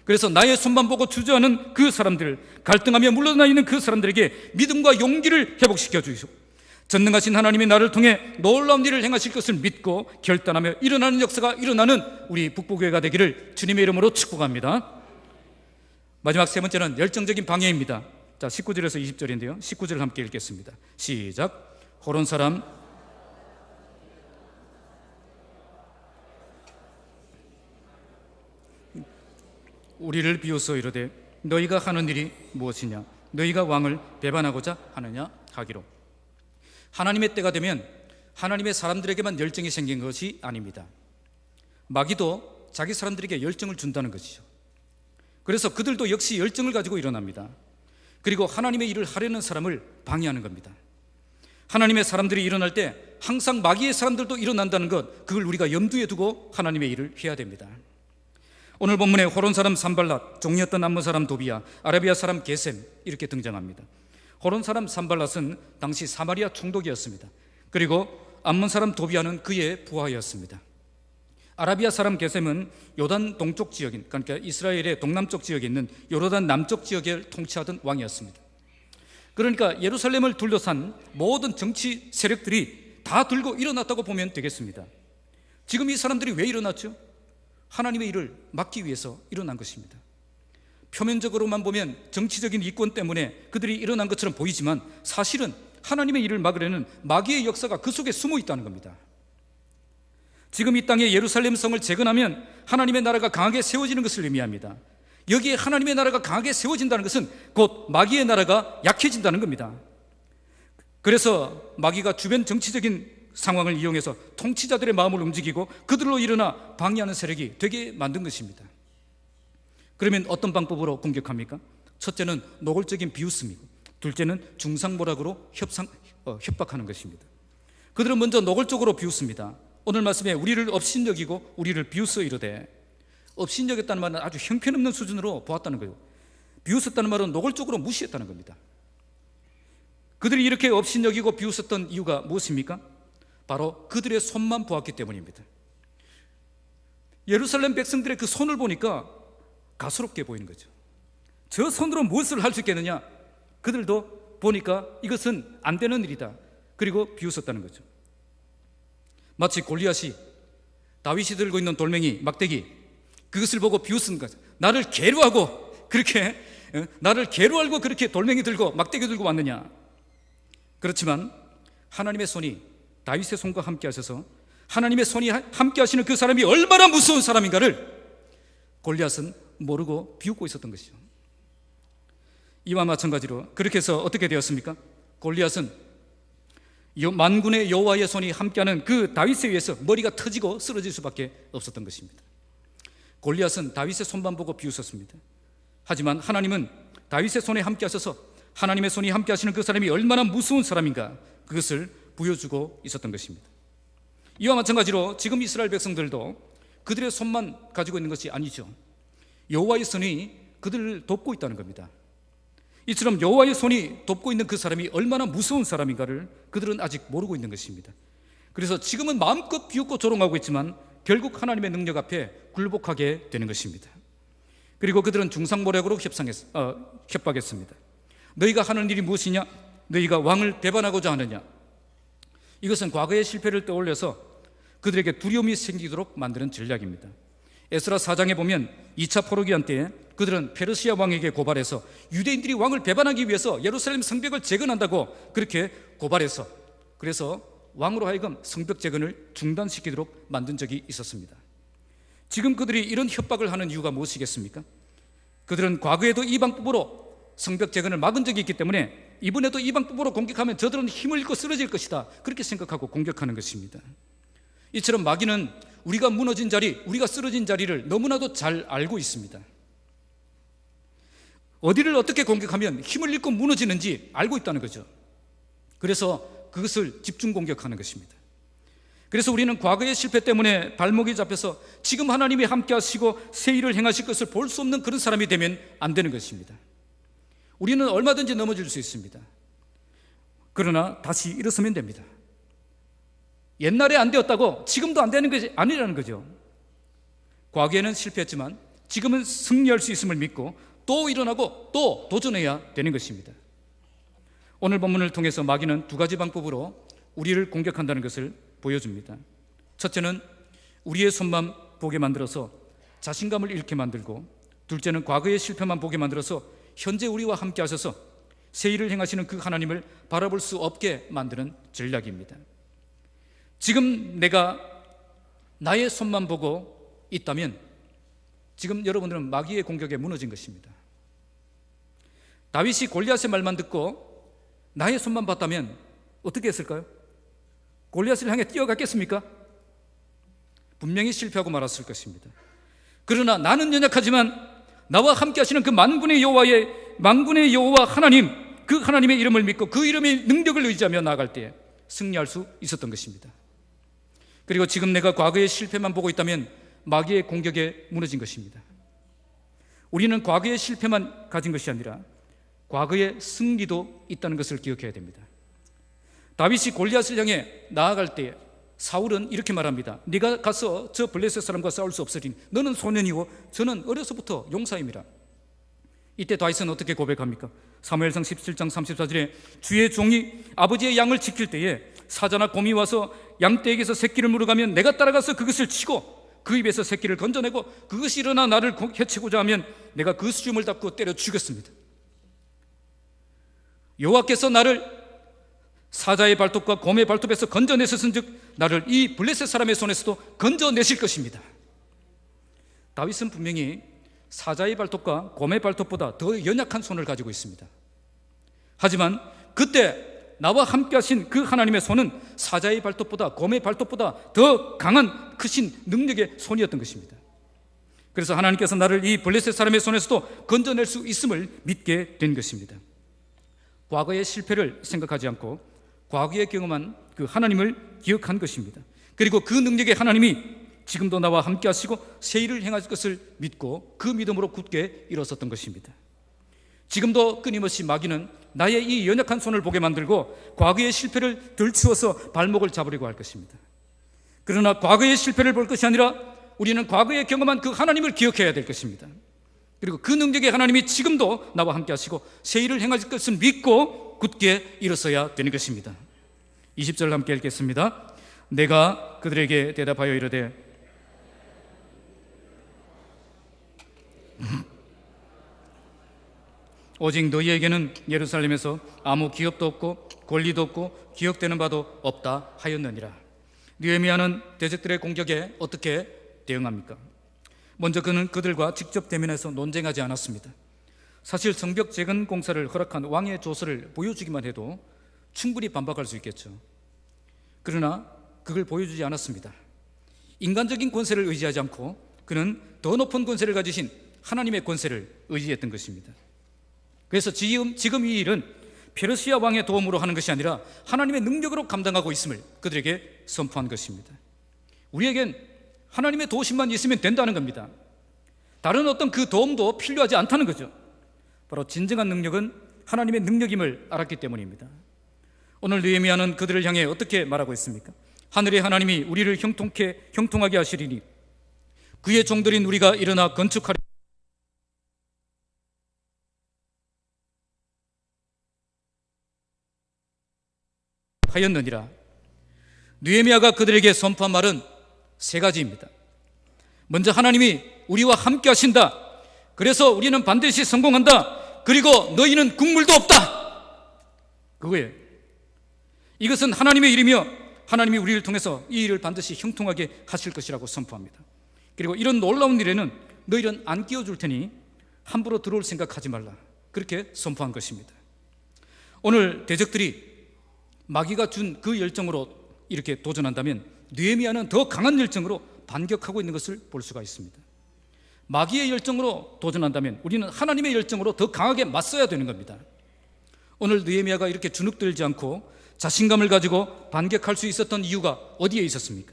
그래서 나의 손만 보고 주저하는 그 사람들, 갈등하며 물러나 있는 그 사람들에게 믿음과 용기를 회복시켜 주시고 전능하신 하나님이 나를 통해 놀라운 일을 행하실 것을 믿고 결단하며 일어나는 역사가 일어나는 우리 북부교회가 되기를 주님의 이름으로 축복합니다. 마지막 세 번째는 열정적인 방해입니다. 자, 19절에서 20절인데요 19절을 함께 읽겠습니다. 시작. 호론 사람 우리를 비웃어 이르되 너희가 하는 일이 무엇이냐, 너희가 왕을 배반하고자 하느냐 하기로. 하나님의 때가 되면 하나님의 사람들에게만 열정이 생긴 것이 아닙니다. 마귀도 자기 사람들에게 열정을 준다는 것이죠. 그래서 그들도 역시 열정을 가지고 일어납니다. 그리고 하나님의 일을 하려는 사람을 방해하는 겁니다. 하나님의 사람들이 일어날 때 항상 마귀의 사람들도 일어난다는 것, 그걸 우리가 염두에 두고 하나님의 일을 해야 됩니다. 오늘 본문에 호론 사람 산발랏, 종이었던 암몬 사람 도비야, 아라비아 사람 게셈 이렇게 등장합니다. 호론 사람 산발랏은 당시 사마리아 총독이었습니다. 그리고 암몬 사람 도비야는 그의 부하였습니다. 아라비아 사람 게셈은 요단 동쪽 지역인, 그러니까 이스라엘의 동남쪽 지역에 있는 요르단 남쪽 지역을 통치하던 왕이었습니다. 그러니까 예루살렘을 둘러싼 모든 정치 세력들이 다 들고 일어났다고 보면 되겠습니다. 지금 이 사람들이 왜 일어났죠? 하나님의 일을 막기 위해서 일어난 것입니다. 표면적으로만 보면 정치적인 이권 때문에 그들이 일어난 것처럼 보이지만 사실은 하나님의 일을 막으려는 마귀의 역사가 그 속에 숨어 있다는 겁니다. 지금 이 땅에 예루살렘 성을 재건하면 하나님의 나라가 강하게 세워지는 것을 의미합니다. 여기에 하나님의 나라가 강하게 세워진다는 것은 곧 마귀의 나라가 약해진다는 겁니다. 그래서 마귀가 주변 정치적인 상황을 이용해서 통치자들의 마음을 움직이고 그들로 일어나 방해하는 세력이 되게 만든 것입니다. 그러면 어떤 방법으로 공격합니까? 첫째는 노골적인 비웃음이고 둘째는 중상모략으로 협박하는 것입니다. 그들은 먼저 노골적으로 비웃습니다. 오늘 말씀에 우리를 업신여기고 우리를 비웃어 이르되, 업신여겼다는 말은 아주 형편없는 수준으로 보았다는 거예요. 비웃었다는 말은 노골적으로 무시했다는 겁니다. 그들이 이렇게 업신여기고 비웃었던 이유가 무엇입니까? 바로 그들의 손만 보았기 때문입니다. 예루살렘 백성들의 그 손을 보니까 가소롭게 보이는 거죠. 저 손으로 무엇을 할 수 있겠느냐? 그들도 보니까 이것은 안 되는 일이다. 그리고 비웃었다는 거죠. 마치 골리앗이 다윗이 들고 있는 돌멩이, 막대기, 그것을 보고 비웃은 거죠. 나를 괴로워하고 그렇게 돌멩이 들고 막대기 들고 왔느냐? 그렇지만 하나님의 손이 다윗의 손과 함께 하셔서 하나님의 손이 함께 하시는 그 사람이 얼마나 무서운 사람인가를 골리앗은 모르고 비웃고 있었던 것이죠. 이와 마찬가지로 그렇게 해서 어떻게 되었습니까? 골리앗은 만군의 여호와의 손이 함께하는 그 다윗에 의해서 머리가 터지고 쓰러질 수밖에 없었던 것입니다. 골리앗은 다윗의 손만 보고 비웃었습니다. 하지만 하나님은 다윗의 손에 함께 하셔서 하나님의 손이 함께 하시는 그 사람이 얼마나 무서운 사람인가, 그것을 보여주고 있었던 것입니다. 이와 마찬가지로 지금 이스라엘 백성들도 그들의 손만 가지고 있는 것이 아니죠. 여호와의 손이 그들을 돕고 있다는 겁니다. 이처럼 여호와의 손이 돕고 있는 그 사람이 얼마나 무서운 사람인가를 그들은 아직 모르고 있는 것입니다. 그래서 지금은 마음껏 비웃고 조롱하고 있지만 결국 하나님의 능력 앞에 굴복하게 되는 것입니다. 그리고 그들은 중상모략으로 협박했습니다. 너희가 하는 일이 무엇이냐? 너희가 왕을 배반하고자 하느냐? 이것은 과거의 실패를 떠올려서 그들에게 두려움이 생기도록 만드는 전략입니다. 에스라 4장에 보면 2차 포로기한 때에 그들은 페르시아 왕에게 고발해서 유대인들이 왕을 배반하기 위해서 예루살렘 성벽을 재건한다고 그렇게 고발해서, 그래서 왕으로 하여금 성벽 재건을 중단시키도록 만든 적이 있었습니다. 지금 그들이 이런 협박을 하는 이유가 무엇이겠습니까? 그들은 과거에도 이 방법으로 성벽 재건을 막은 적이 있기 때문에 이번에도 이 방법으로 공격하면 저들은 힘을 잃고 쓰러질 것이다, 그렇게 생각하고 공격하는 것입니다. 이처럼 마귀는 우리가 무너진 자리, 우리가 쓰러진 자리를 너무나도 잘 알고 있습니다. 어디를 어떻게 공격하면 힘을 잃고 무너지는지 알고 있다는 거죠. 그래서 그것을 집중 공격하는 것입니다. 그래서 우리는 과거의 실패 때문에 발목이 잡혀서 지금 하나님이 함께 하시고 새 일을 행하실 것을 볼 수 없는 그런 사람이 되면 안 되는 것입니다. 우리는 얼마든지 넘어질 수 있습니다. 그러나 다시 일어서면 됩니다. 옛날에 안 되었다고 지금도 안 되는 것이 아니라는 거죠. 과거에는 실패했지만 지금은 승리할 수 있음을 믿고 또 일어나고 또 도전해야 되는 것입니다. 오늘 본문을 통해서 마귀는 두 가지 방법으로 우리를 공격한다는 것을 보여줍니다. 첫째는 우리의 손만 보게 만들어서 자신감을 잃게 만들고, 둘째는 과거의 실패만 보게 만들어서 현재 우리와 함께 하셔서 새 일을 행하시는 그 하나님을 바라볼 수 없게 만드는 전략입니다. 지금 내가 나의 손만 보고 있다면 지금 여러분들은 마귀의 공격에 무너진 것입니다. 다윗이 골리앗의 말만 듣고 나의 손만 봤다면 어떻게 했을까요? 골리앗을 향해 뛰어갔겠습니까? 분명히 실패하고 말았을 것입니다. 그러나 나는 연약하지만 나와 함께 하시는 그 만군의 여호와 하나님, 그 하나님의 이름을 믿고 그 이름의 능력을 의지하며 나아갈 때에 승리할 수 있었던 것입니다. 그리고 지금 내가 과거의 실패만 보고 있다면 마귀의 공격에 무너진 것입니다. 우리는 과거의 실패만 가진 것이 아니라 과거의 승리도 있다는 것을 기억해야 됩니다. 다윗이 골리앗을 향해 나아갈 때에 사울은 이렇게 말합니다. 네가 가서 저 블레셋 사람과 싸울 수 없으리니 너는 소년이고 저는 어려서부터 용사임이라. 이때 다윗은 어떻게 고백합니까? 사무엘상 17장 34절에 주의 종이 아버지의 양을 지킬 때에 사자나 곰이 와서 양떼에게서 새끼를 물어가면 내가 따라가서 그것을 치고 그 입에서 새끼를 건져내고 그것이 일어나 나를 해치고자 하면 내가 그 수줌을 닦고 때려 죽였습니다. 여호와께서 나를 사자의 발톱과 곰의 발톱에서 건져내셨은즉 나를 이 블레셋 사람의 손에서도 건져내실 것입니다. 다윗은 분명히 사자의 발톱과 곰의 발톱보다 더 연약한 손을 가지고 있습니다. 하지만 그때 나와 함께 하신 그 하나님의 손은 사자의 발톱보다 곰의 발톱보다 더 강한 크신 능력의 손이었던 것입니다. 그래서 하나님께서 나를 이 블레셋 사람의 손에서도 건져낼 수 있음을 믿게 된 것입니다. 과거의 실패를 생각하지 않고 과거에 경험한 그 하나님을 기억한 것입니다. 그리고 그 능력의 하나님이 지금도 나와 함께 하시고 새 일을 행하실 것을 믿고 그 믿음으로 굳게 일어섰던 것입니다. 지금도 끊임없이 마귀는 나의 이 연약한 손을 보게 만들고 과거의 실패를 들추어서 발목을 잡으려고 할 것입니다. 그러나 과거의 실패를 볼 것이 아니라 우리는 과거에 경험한 그 하나님을 기억해야 될 것입니다. 그리고 그 능력의 하나님이 지금도 나와 함께 하시고 새 일을 행하실 것을 믿고 굳게 일어서야 되는 것입니다. 20절 함께 읽겠습니다. 내가 그들에게 대답하여 이르되 오직 너희에게는 예루살렘에서 아무 기업도 없고 권리도 없고 기억되는 바도 없다 하였느니라. 느헤미야는 대적들의 공격에 어떻게 대응합니까? 먼저 그는 그들과 직접 대면해서 논쟁하지 않았습니다. 사실 성벽 재건 공사를 허락한 왕의 조서를 보여주기만 해도 충분히 반박할 수 있겠죠. 그러나 그걸 보여주지 않았습니다. 인간적인 권세를 의지하지 않고 그는 더 높은 권세를 가지신 하나님의 권세를 의지했던 것입니다. 그래서 지금 이 일은 페르시아 왕의 도움으로 하는 것이 아니라 하나님의 능력으로 감당하고 있음을 그들에게 선포한 것입니다. 우리에겐 하나님의 도우심만 있으면 된다는 겁니다. 다른 어떤 그 도움도 필요하지 않다는 거죠. 바로 진정한 능력은 하나님의 능력임을 알았기 때문입니다. 오늘 느헤미야는 그들을 향해 어떻게 말하고 있습니까? 하늘의 하나님이 우리를 형통하게 하시리니 그의 종들인 우리가 일어나 건축하리 하였느니라. 느헤미야가 그들에게 선포한 말은 세 가지입니다. 먼저 하나님이 우리와 함께 하신다. 그래서 우리는 반드시 성공한다. 그리고 너희는 국물도 없다. 그거예요. 이것은 하나님의 일이며 하나님이 우리를 통해서 이 일을 반드시 형통하게 하실 것이라고 선포합니다. 그리고 이런 놀라운 일에는 너희는 안 끼워줄 테니 함부로 들어올 생각하지 말라. 그렇게 선포한 것입니다. 오늘 대적들이 마귀가 준 그 열정으로 이렇게 도전한다면 느헤미야는 더 강한 열정으로 반격하고 있는 것을 볼 수가 있습니다. 마귀의 열정으로 도전한다면 우리는 하나님의 열정으로 더 강하게 맞서야 되는 겁니다. 오늘 느헤미야가 이렇게 주눅들지 않고 자신감을 가지고 반격할 수 있었던 이유가 어디에 있었습니까?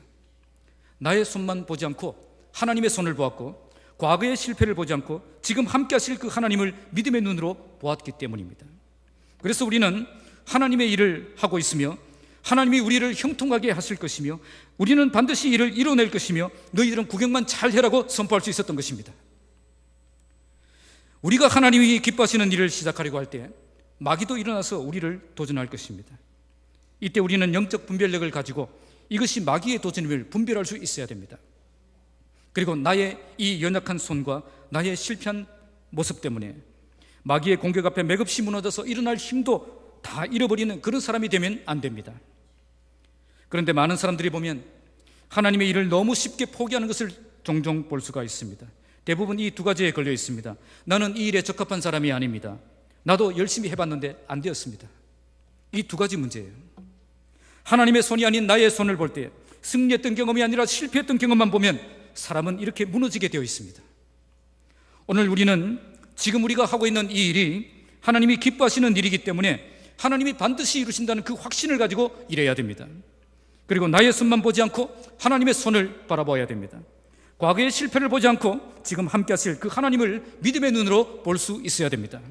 나의 손만 보지 않고 하나님의 손을 보았고 과거의 실패를 보지 않고 지금 함께 하실 그 하나님을 믿음의 눈으로 보았기 때문입니다. 그래서 우리는 하나님의 일을 하고 있으며 하나님이 우리를 형통하게 하실 것이며 우리는 반드시 이를 이뤄낼 것이며 너희들은 구경만 잘 해라고 선포할 수 있었던 것입니다. 우리가 하나님이 기뻐하시는 일을 시작하려고 할 때 마귀도 일어나서 우리를 도전할 것입니다. 이때 우리는 영적 분별력을 가지고 이것이 마귀의 도전임을 분별할 수 있어야 됩니다. 그리고 나의 이 연약한 손과 나의 실패한 모습 때문에 마귀의 공격 앞에 맥없이 무너져서 일어날 힘도 다 잃어버리는 그런 사람이 되면 안 됩니다. 그런데 많은 사람들이 보면 하나님의 일을 너무 쉽게 포기하는 것을 종종 볼 수가 있습니다. 대부분 이 두 가지에 걸려 있습니다. 나는 이 일에 적합한 사람이 아닙니다. 나도 열심히 해봤는데 안 되었습니다. 이 두 가지 문제예요. 하나님의 손이 아닌 나의 손을 볼 때 승리했던 경험이 아니라 실패했던 경험만 보면 사람은 이렇게 무너지게 되어 있습니다. 오늘 우리는 지금 우리가 하고 있는 이 일이 하나님이 기뻐하시는 일이기 때문에 하나님이 반드시 이루신다는 그 확신을 가지고 일해야 됩니다. 그리고 나의 손만 보지 않고 하나님의 손을 바라봐야 됩니다. 과거의 실패를 보지 않고 지금 함께 하실 그 하나님을 믿음의 눈으로 볼 수 있어야 됩니다.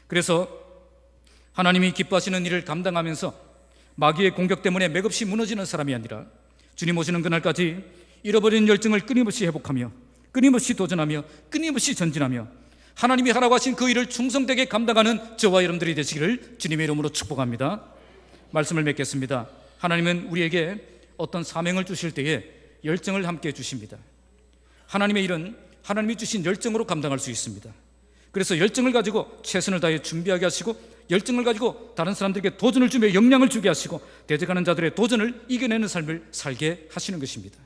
그래서 하나님이 기뻐하시는 일을 감당하면서 마귀의 공격 때문에 맥없이 무너지는 사람이 아니라 주님 오시는 그날까지 잃어버린 열정을 끊임없이 회복하며 끊임없이 도전하며 끊임없이 전진하며 하나님이 하라고 하신 그 일을 충성되게 감당하는 저와 여러분들이 되시기를 주님의 이름으로 축복합니다. 말씀을 맺겠습니다. 하나님은 우리에게 어떤 사명을 주실 때에 열정을 함께 주십니다. 하나님의 일은 하나님이 주신 열정으로 감당할 수 있습니다. 그래서 열정을 가지고 최선을 다해 준비하게 하시고 열정을 가지고 다른 사람들에게 도전을 주며 역량을 주게 하시고 대적하는 자들의 도전을 이겨내는 삶을 살게 하시는 것입니다.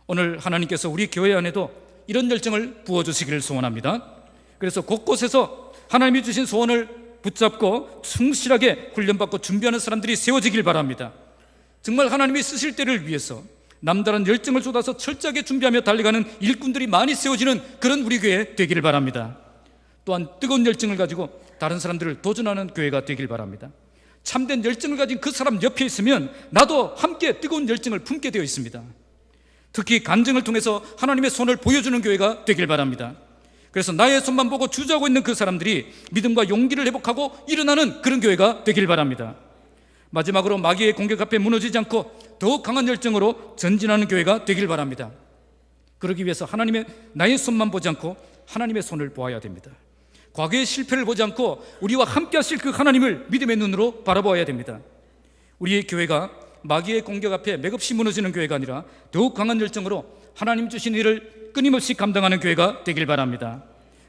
오늘 하나님께서 우리 교회 안에도 이런 열정을 부어주시기를 소원합니다. 그래서 곳곳에서 하나님이 주신 소원을 붙잡고 충실하게 훈련받고 준비하는 사람들이 세워지길 바랍니다. 정말 하나님이 쓰실 때를 위해서 남다른 열정을 쏟아서 철저하게 준비하며 달려가는 일꾼들이 많이 세워지는 그런 우리 교회 되기를 바랍니다. 또한 뜨거운 열정을 가지고 다른 사람들을 도전하는 교회가 되길 바랍니다. 참된 열정을 가진 그 사람 옆에 있으면 나도 함께 뜨거운 열정을 품게 되어 있습니다. 특히 간증을 통해서 하나님의 손을 보여주는 교회가 되길 바랍니다. 그래서 나의 손만 보고 주저하고 있는 그 사람들이 믿음과 용기를 회복하고 일어나는 그런 교회가 되길 바랍니다. 마지막으로 마귀의 공격 앞에 무너지지 않고 더욱 강한 열정으로 전진하는 교회가 되길 바랍니다. 그러기 위해서 나의 손만 보지 않고 하나님의 손을 보아야 됩니다. 과거의 실패를 보지 않고 우리와 함께 하실 그 하나님을 믿음의 눈으로 바라보아야 됩니다. 우리의 교회가 마귀의 공격 앞에 맥없이 무너지는 교회가 아니라 더욱 강한 열정으로 하나님 주신 일을 끊임없이 감당하는 교회가 되길 바랍니다.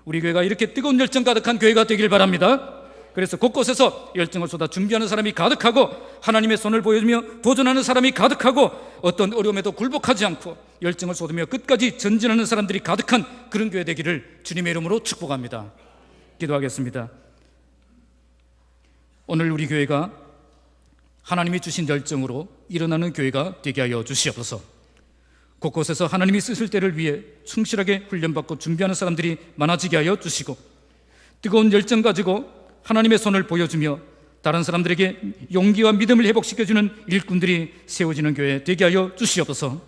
우리 교회가 이렇게 뜨거운 열정 가득한 교회가 되길 바랍니다. 그래서 곳곳에서 열정을 쏟아 준비하는 사람이 가득하고 하나님의 손을 보여주며 도전하는 사람이 가득하고 어떤 어려움에도 굴복하지 않고 열정을 쏟으며 끝까지 전진하는 사람들이 가득한 그런 교회 되기를 주님의 이름으로 축복합니다. 기도하겠습니다. 오늘 우리 교회가 하나님이 주신 열정으로 일어나는 교회가 되게 하여 주시옵소서. 곳곳에서 하나님이 쓰실 때를 위해 충실하게 훈련받고 준비하는 사람들이 많아지게 하여 주시고 뜨거운 열정 가지고 하나님의 손을 보여주며 다른 사람들에게 용기와 믿음을 회복시켜주는 일꾼들이 세워지는 교회 되게 하여 주시옵소서.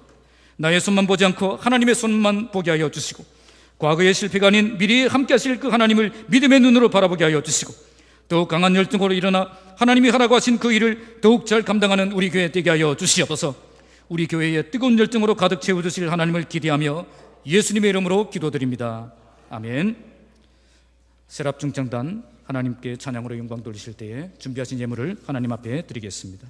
나의 손만 보지 않고 하나님의 손만 보게 하여 주시고 과거의 실패가 아닌 미래에 함께 하실 그 하나님을 믿음의 눈으로 바라보게 하여 주시고 더욱 강한 열정으로 일어나 하나님이 하라고 하신 그 일을 더욱 잘 감당하는 우리 교회 되게 하여 주시옵소서. 우리 교회에 뜨거운 열정으로 가득 채워주실 하나님을 기대하며 예수님의 이름으로 기도드립니다. 아멘. 세랍중창단 하나님께 찬양으로 영광 돌리실 때에 준비하신 예물을 하나님 앞에 드리겠습니다.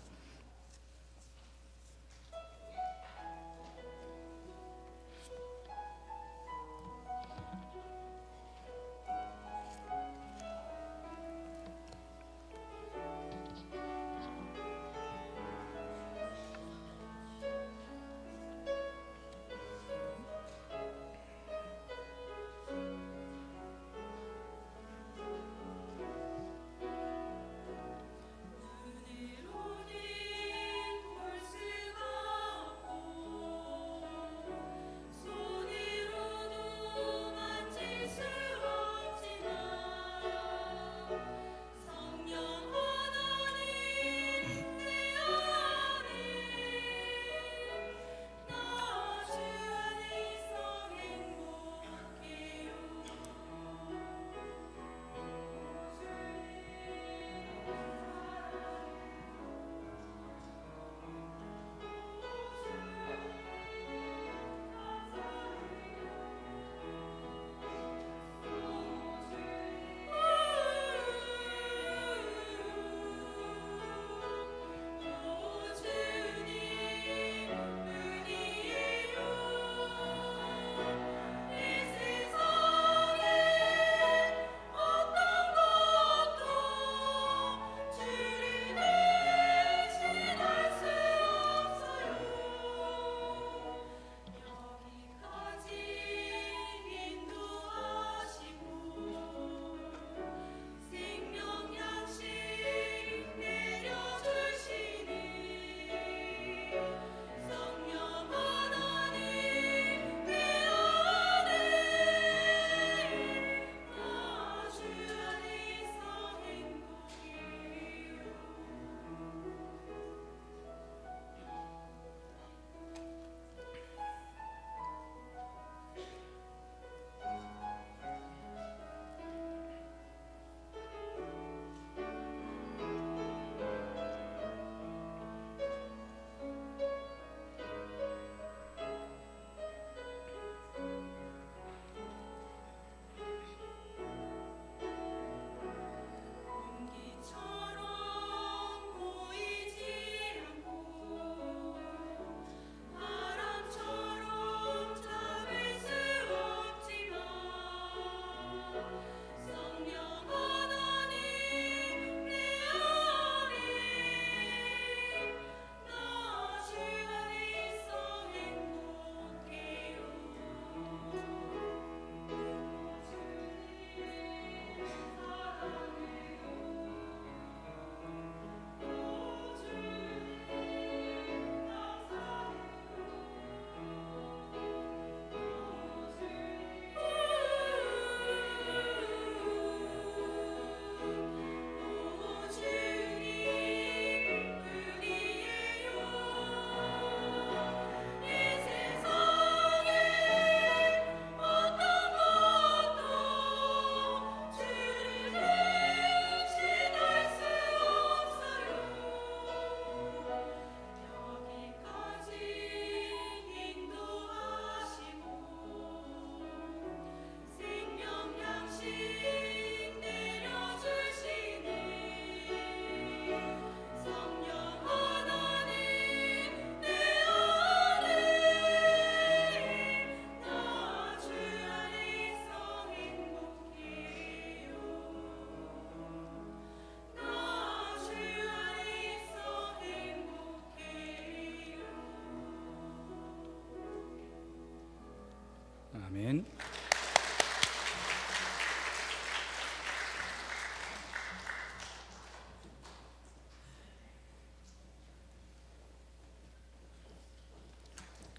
아멘.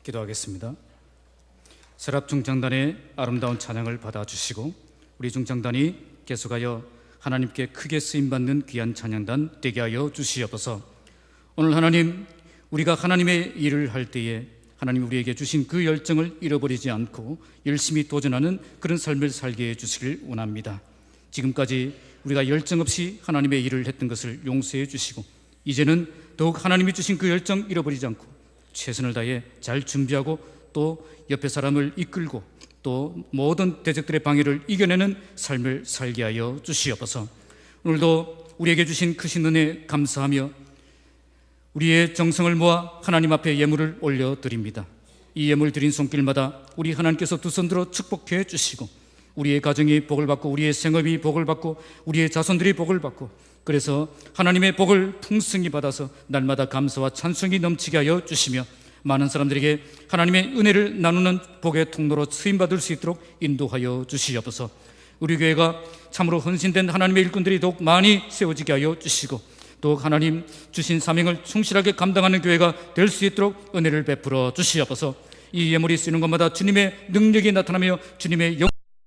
기도하겠습니다. 세랍 중장단의 아름다운 찬양을 받아주시고 우리 중장단이 계속하여 하나님께 크게 쓰임받는 귀한 찬양단 되게 하여 주시옵소서. 오늘 하나님, 우리가 하나님의 일을 할 때에 하나님 우리에게 주신 그 열정을 잃어버리지 않고 열심히 도전하는 그런 삶을 살게 해주시길 원합니다. 지금까지 우리가 열정 없이 하나님의 일을 했던 것을 용서해 주시고 이제는 더욱 하나님이 주신 그 열정 잃어버리지 않고 최선을 다해 잘 준비하고 또 옆에 사람을 이끌고 또 모든 대적들의 방해를 이겨내는 삶을 살게 하여 주시옵소서. 오늘도 우리에게 주신 크신 은혜 감사하며 우리의 정성을 모아 하나님 앞에 예물을 올려드립니다. 이 예물 드린 손길마다 우리 하나님께서 두 손 들어 축복해 주시고 우리의 가정이 복을 받고 우리의 생업이 복을 받고 우리의 자손들이 복을 받고 그래서 하나님의 복을 풍성히 받아서 날마다 감사와 찬송이 넘치게 하여 주시며 많은 사람들에게 하나님의 은혜를 나누는 복의 통로로 쓰임받을 수 있도록 인도하여 주시옵소서. 우리 교회가 참으로 헌신된 하나님의 일꾼들이 더욱 많이 세워지게 하여 주시고 더욱 하나님 주신 사명을 충실하게 감당하는 교회가 될 수 있도록 은혜를 베풀어 주시옵소서. 이 예물이 쓰이는 것마다 주님의 능력이 나타나며 주님의